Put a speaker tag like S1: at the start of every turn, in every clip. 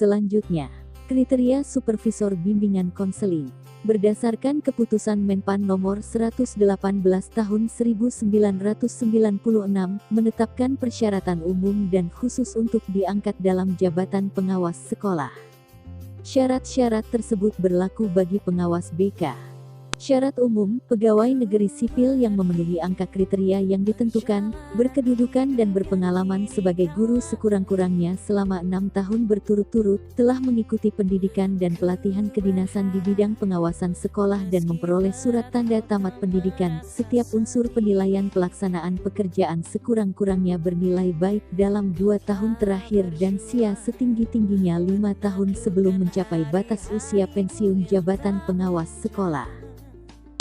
S1: Selanjutnya, kriteria supervisor bimbingan konseling. Berdasarkan keputusan Menpan nomor 118 tahun 1996 menetapkan persyaratan umum dan khusus untuk diangkat dalam jabatan pengawas sekolah. Syarat-syarat tersebut berlaku bagi pengawas BK. Syarat umum, pegawai negeri sipil yang memenuhi angka kriteria yang ditentukan, berkedudukan dan berpengalaman sebagai guru sekurang-kurangnya selama 6 tahun berturut-turut, telah mengikuti pendidikan dan pelatihan kedinasan di bidang pengawasan sekolah dan memperoleh surat tanda tamat pendidikan. Setiap unsur penilaian pelaksanaan pekerjaan sekurang-kurangnya bernilai baik dalam 2 tahun terakhir dan SIA setinggi-tingginya 5 tahun sebelum mencapai batas usia pensiun jabatan pengawas sekolah.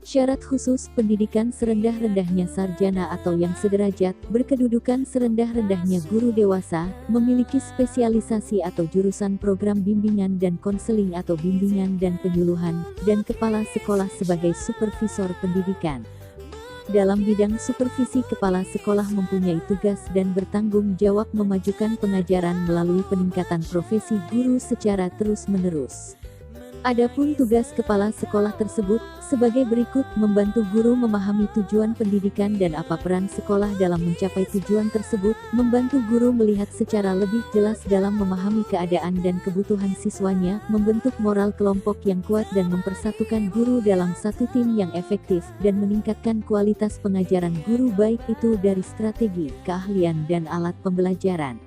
S1: Syarat khusus, pendidikan serendah-rendahnya sarjana atau yang sederajat, berkedudukan serendah-rendahnya guru dewasa, memiliki spesialisasi atau jurusan program bimbingan dan konseling atau bimbingan dan penyuluhan, dan kepala sekolah sebagai supervisor pendidikan. Dalam bidang supervisi, kepala sekolah mempunyai tugas dan bertanggung jawab memajukan pengajaran melalui peningkatan profesi guru secara terus-menerus. Adapun tugas kepala sekolah tersebut, sebagai berikut: membantu guru memahami tujuan pendidikan dan apa peran sekolah dalam mencapai tujuan tersebut, membantu guru melihat secara lebih jelas dalam memahami keadaan dan kebutuhan siswanya, membentuk moral kelompok yang kuat dan mempersatukan guru dalam satu tim yang efektif, dan meningkatkan kualitas pengajaran guru baik itu dari strategi, keahlian dan alat pembelajaran.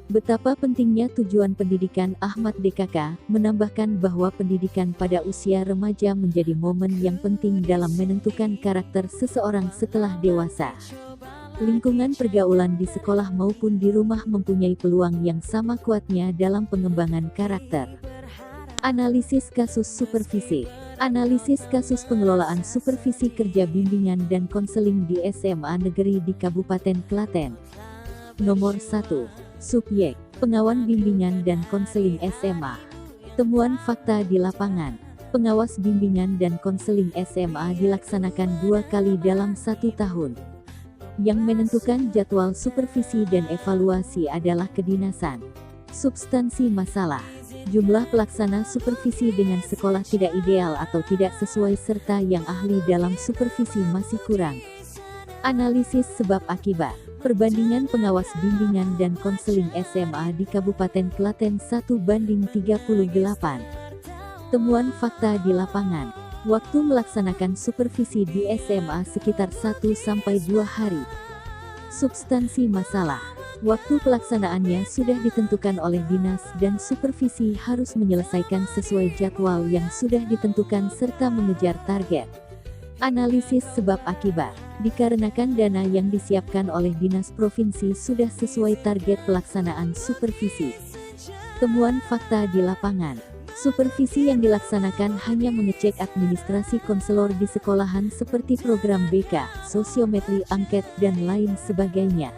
S1: Betapa pentingnya tujuan pendidikan. Ahmad DKK menambahkan bahwa pendidikan pada usia remaja menjadi momen yang penting dalam menentukan karakter seseorang setelah dewasa. Lingkungan pergaulan di sekolah maupun di rumah mempunyai peluang yang sama kuatnya dalam pengembangan karakter. Analisis kasus supervisi. Analisis kasus pengelolaan supervisi kerja bimbingan dan konseling di SMA negeri di Kabupaten Klaten. Nomor 1. Subjek, pengawan bimbingan dan konseling SMA. Temuan fakta di lapangan. Pengawas bimbingan dan konseling SMA dilaksanakan 2 kali dalam 1 tahun. Yang menentukan jadwal supervisi dan evaluasi adalah kedinasan. Substansi masalah. Jumlah pelaksana supervisi dengan sekolah tidak ideal atau tidak sesuai serta yang ahli dalam supervisi masih kurang. Analisis sebab akibat. Perbandingan pengawas bimbingan dan konseling SMA di Kabupaten Klaten 1:38. Temuan fakta di lapangan. Waktu melaksanakan supervisi di SMA sekitar 1-2 hari. Substansi masalah. Waktu pelaksanaannya sudah ditentukan oleh dinas dan supervisi harus menyelesaikan sesuai jadwal yang sudah ditentukan serta mengejar target. Analisis sebab akibat. Dikarenakan dana yang disiapkan oleh dinas provinsi sudah sesuai target pelaksanaan supervisi. Temuan fakta di lapangan. Supervisi yang dilaksanakan hanya mengecek administrasi konselor di sekolahan seperti program BK, sosiometri, angket, dan lain sebagainya.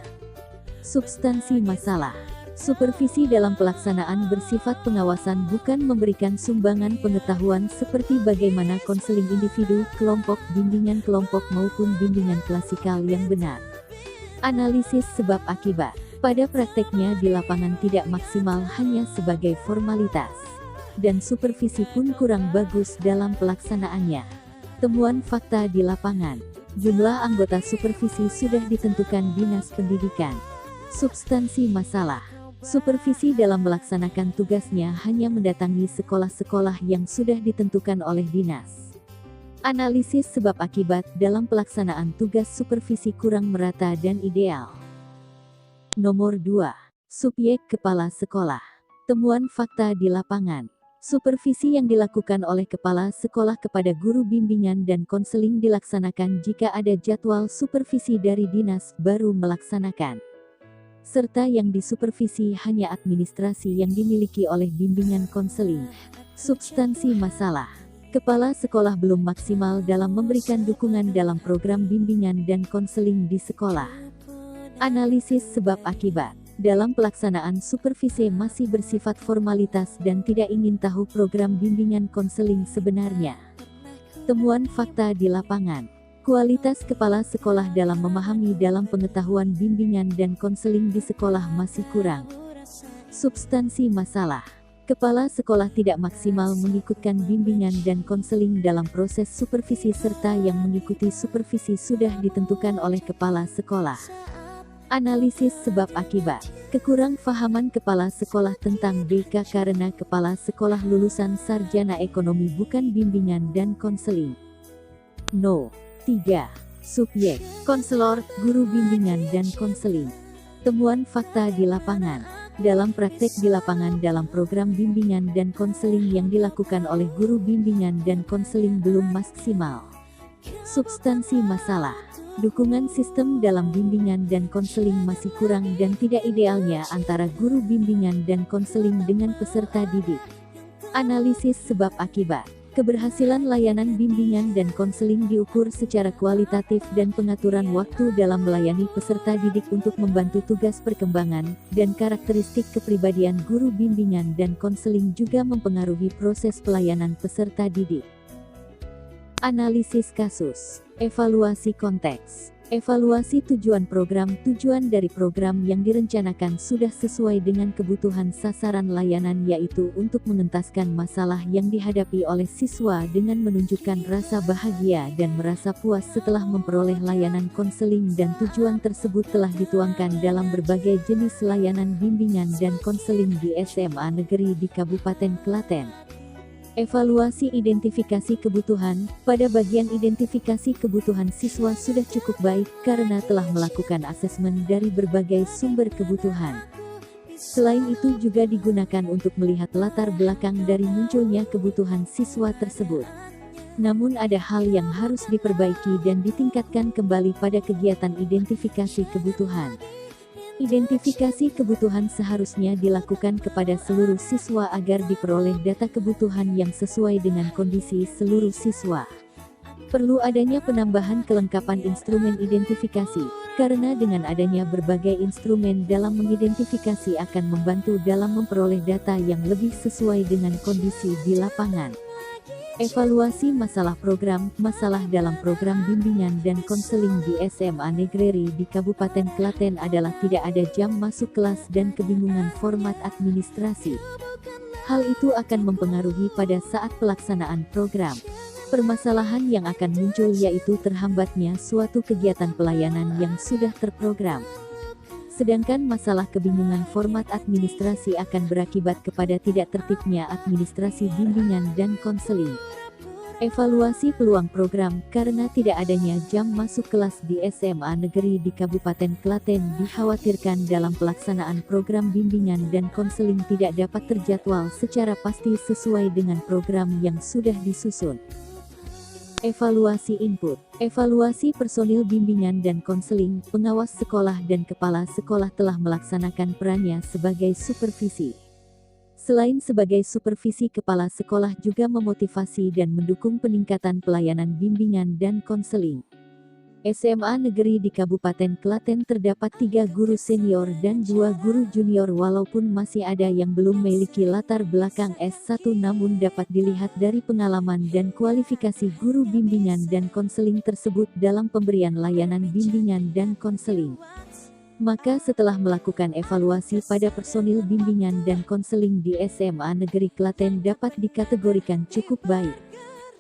S1: Substansi masalah. Supervisi dalam pelaksanaan bersifat pengawasan, bukan memberikan sumbangan pengetahuan seperti bagaimana konseling individu, kelompok, bimbingan kelompok maupun bimbingan klasikal yang benar. Analisis sebab akibat. Pada prakteknya di lapangan tidak maksimal, hanya sebagai formalitas. Dan supervisi pun kurang bagus dalam pelaksanaannya. Temuan fakta di lapangan. Jumlah anggota supervisi sudah ditentukan dinas pendidikan. Substansi masalah. Supervisi dalam melaksanakan tugasnya hanya mendatangi sekolah-sekolah yang sudah ditentukan oleh dinas. Analisis sebab akibat dalam pelaksanaan tugas supervisi kurang merata dan ideal. Nomor 2. Subjek kepala sekolah. Temuan fakta di lapangan. Supervisi yang dilakukan oleh kepala sekolah kepada guru bimbingan dan konseling dilaksanakan jika ada jadwal supervisi dari dinas baru melaksanakan. Serta yang disupervisi hanya administrasi yang dimiliki oleh bimbingan konseling. Substansi masalah. Kepala sekolah belum maksimal dalam memberikan dukungan dalam program bimbingan dan konseling di sekolah. Analisis sebab akibat. Dalam pelaksanaan supervisi masih bersifat formalitas dan tidak ingin tahu program bimbingan konseling sebenarnya. Temuan fakta di lapangan. Kualitas kepala sekolah dalam memahami dalam pengetahuan bimbingan dan konseling di sekolah masih kurang. Substansi masalah. Kepala sekolah tidak maksimal mengikutkan bimbingan dan konseling dalam proses supervisi serta yang mengikuti supervisi sudah ditentukan oleh kepala sekolah. Analisis sebab akibat. Kekurang fahaman kepala sekolah tentang BK karena kepala sekolah lulusan sarjana ekonomi bukan bimbingan dan konseling. No. 3. Subjek, konselor, guru bimbingan dan konseling. Temuan fakta di lapangan. Dalam praktek di lapangan dalam program bimbingan dan konseling yang dilakukan oleh guru bimbingan dan konseling belum maksimal. Substansi masalah. Dukungan sistem dalam bimbingan dan konseling masih kurang dan tidak idealnya antara guru bimbingan dan konseling dengan peserta didik. Analisis sebab akibat. Keberhasilan layanan bimbingan dan konseling diukur secara kualitatif dan pengaturan waktu dalam melayani peserta didik untuk membantu tugas perkembangan, dan karakteristik kepribadian guru bimbingan dan konseling juga mempengaruhi proses pelayanan peserta didik. Analisis kasus. Evaluasi konteks. Evaluasi tujuan program. Tujuan dari program yang direncanakan sudah sesuai dengan kebutuhan sasaran layanan, yaitu untuk mengentaskan masalah yang dihadapi oleh siswa dengan menunjukkan rasa bahagia dan merasa puas setelah memperoleh layanan konseling, dan tujuan tersebut telah dituangkan dalam berbagai jenis layanan bimbingan dan konseling di SMA negeri di Kabupaten Klaten. Evaluasi identifikasi kebutuhan. Pada bagian identifikasi kebutuhan siswa sudah cukup baik karena telah melakukan asesmen dari berbagai sumber kebutuhan. Selain itu juga digunakan untuk melihat latar belakang dari munculnya kebutuhan siswa tersebut. Namun ada hal yang harus diperbaiki dan ditingkatkan kembali pada kegiatan identifikasi kebutuhan. Identifikasi kebutuhan seharusnya dilakukan kepada seluruh siswa agar diperoleh data kebutuhan yang sesuai dengan kondisi seluruh siswa. Perlu adanya penambahan kelengkapan instrumen identifikasi, karena dengan adanya berbagai instrumen dalam mengidentifikasi akan membantu dalam memperoleh data yang lebih sesuai dengan kondisi di lapangan. Evaluasi masalah program. Masalah dalam program bimbingan dan konseling di SMA Negeri di Kabupaten Klaten adalah tidak ada jam masuk kelas dan kebingungan format administrasi. Hal itu akan mempengaruhi pada saat pelaksanaan program. Permasalahan yang akan muncul yaitu terhambatnya suatu kegiatan pelayanan yang sudah terprogram. Sedangkan masalah kebingungan format administrasi akan berakibat kepada tidak tertibnya administrasi bimbingan dan konseling. Evaluasi peluang program. Karena tidak adanya jam masuk kelas di SMA negeri di Kabupaten Klaten, dikhawatirkan dalam pelaksanaan program bimbingan dan konseling tidak dapat terjadwal secara pasti sesuai dengan program yang sudah disusun. Evaluasi input. Evaluasi personil bimbingan dan konseling. Pengawas sekolah dan kepala sekolah telah melaksanakan perannya sebagai supervisi. Selain sebagai supervisi, kepala sekolah juga memotivasi dan mendukung peningkatan pelayanan bimbingan dan konseling. SMA negeri di Kabupaten Klaten terdapat 3 guru senior dan 2 guru junior. Walaupun masih ada yang belum memiliki latar belakang S1, namun dapat dilihat dari pengalaman dan kualifikasi guru bimbingan dan konseling tersebut dalam pemberian layanan bimbingan dan konseling. Maka setelah melakukan evaluasi pada personil bimbingan dan konseling di SMA negeri Klaten dapat dikategorikan cukup baik.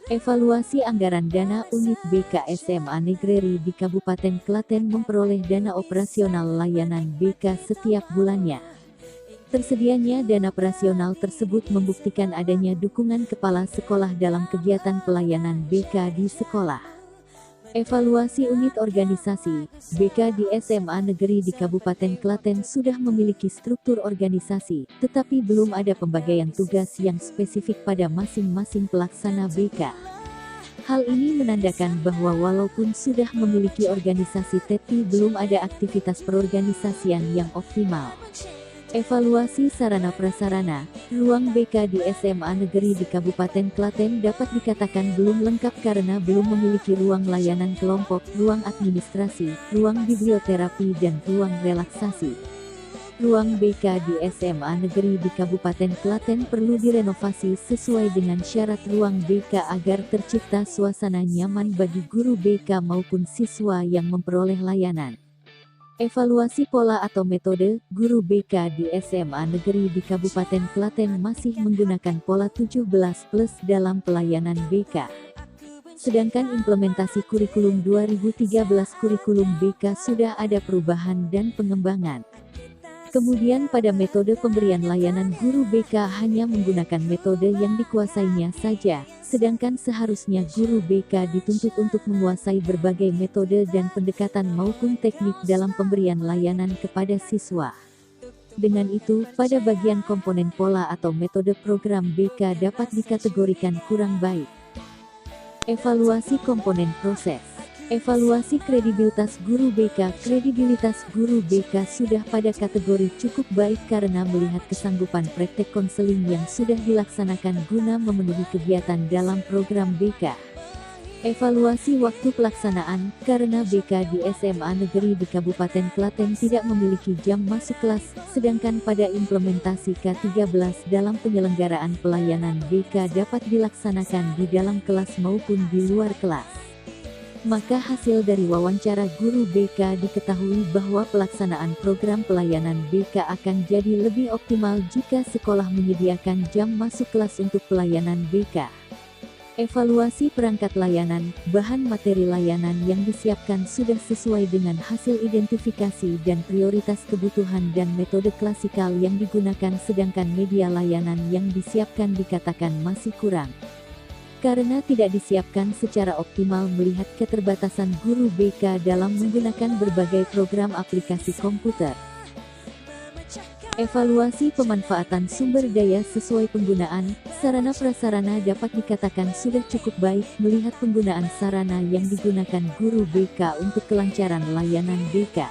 S1: Evaluasi anggaran dana. Unit BK SMA Negeri di Kabupaten Klaten memperoleh dana operasional layanan BK setiap bulannya. Tersedianya dana operasional tersebut membuktikan adanya dukungan kepala sekolah dalam kegiatan pelayanan BK di sekolah. Evaluasi unit organisasi. BK di SMA Negeri di Kabupaten Klaten sudah memiliki struktur organisasi, tetapi belum ada pembagian tugas yang spesifik pada masing-masing pelaksana BK. Hal ini menandakan bahwa walaupun sudah memiliki organisasi, tetapi belum ada aktivitas perorganisasian yang optimal. Evaluasi sarana prasarana. Ruang BK di SMA Negeri di Kabupaten Klaten dapat dikatakan belum lengkap karena belum memiliki ruang layanan kelompok, ruang administrasi, ruang biblioterapi dan ruang relaksasi. Ruang BK di SMA Negeri di Kabupaten Klaten perlu direnovasi sesuai dengan syarat ruang BK agar tercipta suasana nyaman bagi guru BK maupun siswa yang memperoleh layanan. Evaluasi pola atau metode, guru BK di SMA negeri di Kabupaten Klaten masih menggunakan pola 17+ dalam pelayanan BK. Sedangkan implementasi kurikulum 2013 kurikulum BK sudah ada perubahan dan pengembangan. Kemudian pada metode pemberian layanan guru BK hanya menggunakan metode yang dikuasainya saja, sedangkan seharusnya guru BK dituntut untuk menguasai berbagai metode dan pendekatan maupun teknik dalam pemberian layanan kepada siswa. Dengan itu, pada bagian komponen pola atau metode program BK dapat dikategorikan kurang baik. Evaluasi komponen proses. Evaluasi kredibilitas guru BK. Kredibilitas guru BK sudah pada kategori cukup baik karena melihat kesanggupan praktek konseling yang sudah dilaksanakan guna memenuhi kegiatan dalam program BK. Evaluasi waktu pelaksanaan, karena BK di SMA negeri di Kabupaten Klaten tidak memiliki jam masuk kelas, sedangkan pada implementasi K13 dalam penyelenggaraan pelayanan BK dapat dilaksanakan di dalam kelas maupun di luar kelas. Maka hasil dari wawancara guru BK diketahui bahwa pelaksanaan program pelayanan BK akan jadi lebih optimal jika sekolah menyediakan jam masuk kelas untuk pelayanan BK. Evaluasi perangkat layanan, bahan materi layanan yang disiapkan sudah sesuai dengan hasil identifikasi dan prioritas kebutuhan dan metode klasikal yang digunakan, sedangkan media layanan yang disiapkan dikatakan masih kurang. Karena tidak disiapkan secara optimal melihat keterbatasan guru BK dalam menggunakan berbagai program aplikasi komputer. Evaluasi pemanfaatan sumber daya sesuai penggunaan, sarana prasarana dapat dikatakan sudah cukup baik melihat penggunaan sarana yang digunakan guru BK untuk kelancaran layanan BK.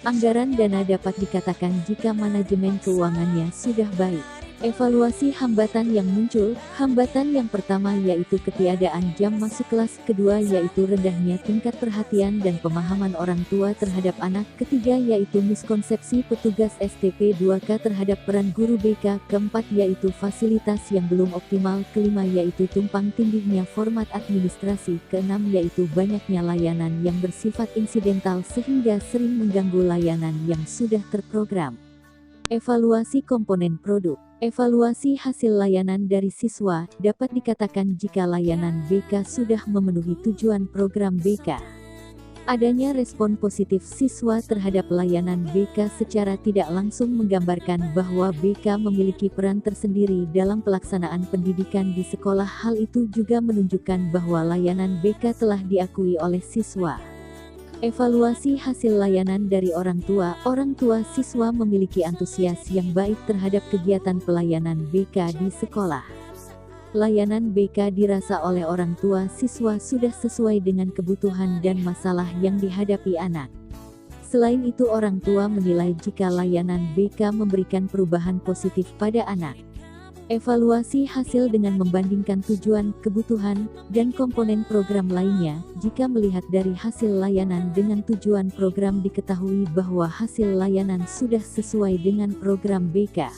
S1: Anggaran dana dapat dikatakan jika manajemen keuangannya sudah baik. Evaluasi hambatan yang muncul, hambatan yang pertama yaitu ketiadaan jam masuk kelas, kedua yaitu rendahnya tingkat perhatian dan pemahaman orang tua terhadap anak, ketiga yaitu miskonsepsi petugas STP 2K terhadap peran guru BK, keempat yaitu fasilitas yang belum optimal, kelima yaitu tumpang tindihnya format administrasi, keenam yaitu banyaknya layanan yang bersifat insidental sehingga sering mengganggu layanan yang sudah terprogram. Evaluasi komponen produk. Evaluasi hasil layanan dari siswa, dapat dikatakan jika layanan BK sudah memenuhi tujuan program BK. Adanya respon positif siswa terhadap layanan BK secara tidak langsung menggambarkan bahwa BK memiliki peran tersendiri dalam pelaksanaan pendidikan di sekolah. Hal itu juga menunjukkan bahwa layanan BK telah diakui oleh siswa. Evaluasi hasil layanan dari orang tua siswa memiliki antusias yang baik terhadap kegiatan pelayanan BK di sekolah. Layanan BK dirasa oleh orang tua siswa sudah sesuai dengan kebutuhan dan masalah yang dihadapi anak. Selain itu, orang tua menilai jika layanan BK memberikan perubahan positif pada anak. Evaluasi hasil dengan membandingkan tujuan, kebutuhan, dan komponen program lainnya. Jika melihat dari hasil layanan dengan tujuan program diketahui bahwa hasil layanan sudah sesuai dengan program BK.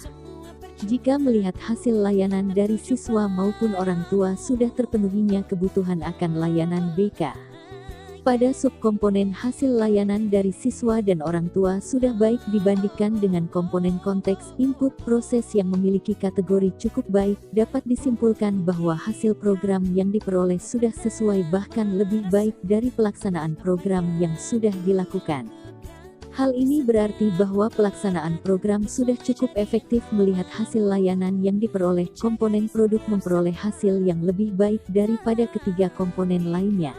S1: Jika melihat hasil layanan dari siswa maupun orang tua sudah terpenuhinya kebutuhan akan layanan BK. Pada subkomponen hasil layanan dari siswa dan orang tua sudah baik dibandingkan dengan komponen konteks input proses yang memiliki kategori cukup baik, dapat disimpulkan bahwa hasil program yang diperoleh sudah sesuai bahkan lebih baik dari pelaksanaan program yang sudah dilakukan. Hal ini berarti bahwa pelaksanaan program sudah cukup efektif melihat hasil layanan yang diperoleh. Komponen produk memperoleh hasil yang lebih baik daripada ketiga komponen lainnya.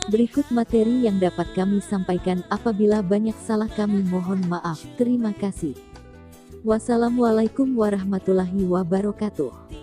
S1: Berikut materi yang dapat kami sampaikan, apabila banyak salah kami mohon maaf. Terima kasih. Wassalamualaikum warahmatullahi wabarakatuh.